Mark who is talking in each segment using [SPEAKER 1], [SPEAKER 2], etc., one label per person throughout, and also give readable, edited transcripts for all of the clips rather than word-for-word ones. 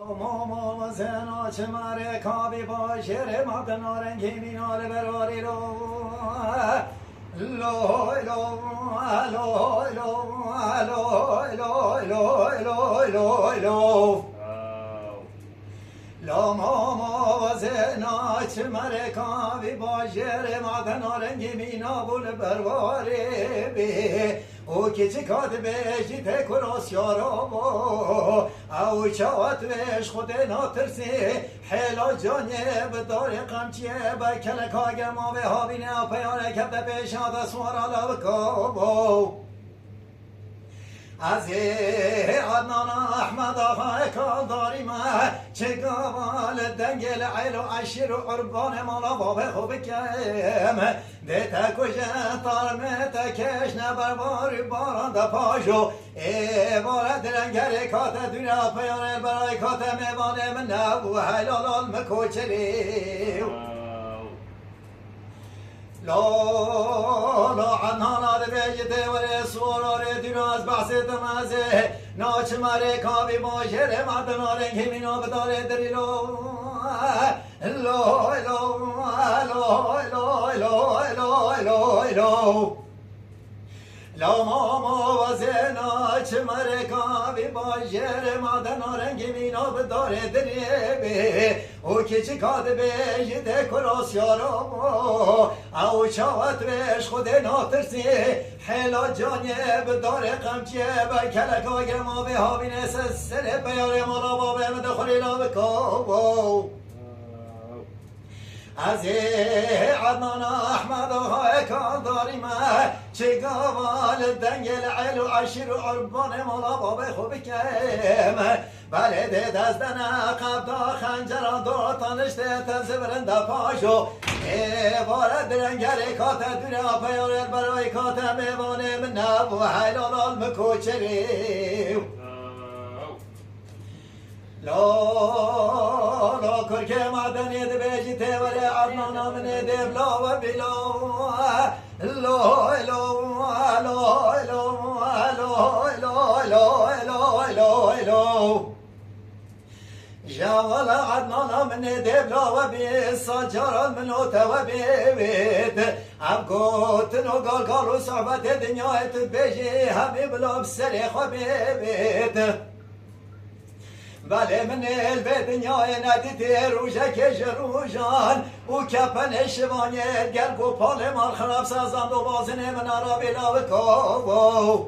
[SPEAKER 1] ماما زنا چماره کابی باشر مدنا رنگی مینال براری رو لو لو لو لو لو لو لو لو لو لا ماما زنا چماره کابی باشر مدنا رنگی مینا بول برواری بی او کچی کات بیشی تکراس یارو او چوات بیش خود ناترسی حیلا جانیه بداری قمچیه با کلکا گرما به هابینه پیانه کبده پیش آده سوارا لبکابو از عدنان احمد آقای کالداری ما چه گوال دنگل عیل و عشیر و عربان مالا باب خوب کم دیتا کجا تارمه تکش نبر باری باران دا پاشو بارد رنگری کات دنیا پیانه برای کات میوانه من نبو حلال مکوچری لا عنانا دبیجته ولی سواراره دیراز بحثی تمازه ناچ ماره کابی ماجره مردنا رنگی مینا بداره دریلو لو لو لو لو لو لو لو لا ماما و زنا چمره کابی باجر مادنا رنگی مینا بداره دریبه او کچی کاد بیجده کراس یارو او چاوت بیش خود ناترسی حیلا جانیه بداره قمچیه بر کلکا گرما به هابینه سسره بیاره مالا بابه مدخلی لابکابو از عدنان احمد آقای کالداری ما چه گوال دنگل عیل و عشیر و عربان مالا باب خوب کم بله ده دزدن عقب دا خنجر دو تنشته تزبرن دا پاشو وارد رنگل کات دنیا پیارد برای کات میوانه من نبو حلال مکوچری لا کرک مدنی دبیجی تیوری عدنانا من دبلا و بلا لا لا لا لا لا لا جوال عدنانا من دبلا و بی ساجارا منو تو بید ام گوتن و گال و صحبت دنیا تو بیجی همی بلا بسری خوابید ولی من البه دنیای ندیدی روژه کش روژان او کپن شوانیت گر گوپال مال خراب سازند و بازنه من را بلا بکابو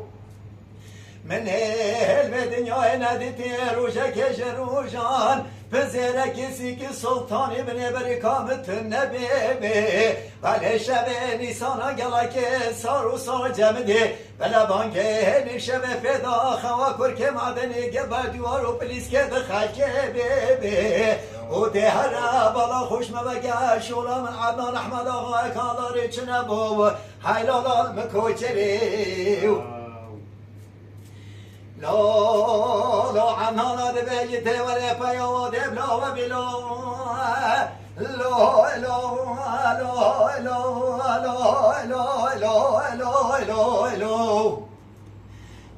[SPEAKER 1] من البه دنیای ندیدی روژه کش روژان پزیره کسی که سلطانی بنی بری کامتن نبیبی ولی شب نیسانا گلا که سار و سار جمدی بلا بانگه نیشه به فدا خوا کرک معدنی که بر دیوار و پلیس که دخل که بیبی او دهره بالا خوش مبگه شولا من عدنان احمد آقای کالاری چنه بو حیلال مکوچری لا عنانا دبیجته ولی پیاوا دبلا و بلا لا لا لا لا لا لا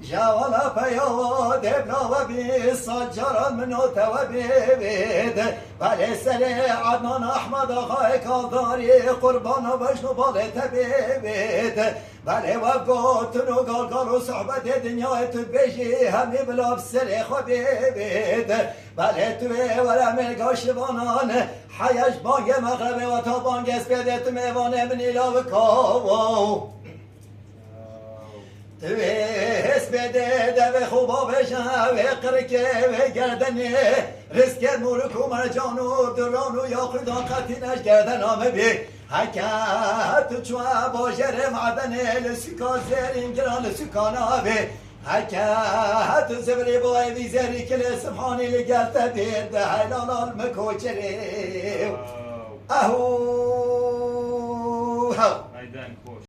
[SPEAKER 1] جوالا پیاوا دبلا و بی ساجارا منو تو بید ولی سر عدنان احمد آقای کالداری قربان و بشنو باله تبید ولی و گوتن و گال و صحبت دنیای تو بیجی همی بلا بسر خوابید ولی توی ورم گاشوانان حیش بانگ مغربه و تا بانگ اسپیدت میوانه منی لاوکاو توی اسپیده دو خوبا بشن و قرکه و گردنه رزق مورکو مرجان و دران و یاقودان قطینش گردن آمه بی حکت چوه باجر معدنه لسکا زرین گران لسکان آبه حکت زبری بای ویزری کل سبحانی لگرت بید حیلال مکوچری اهو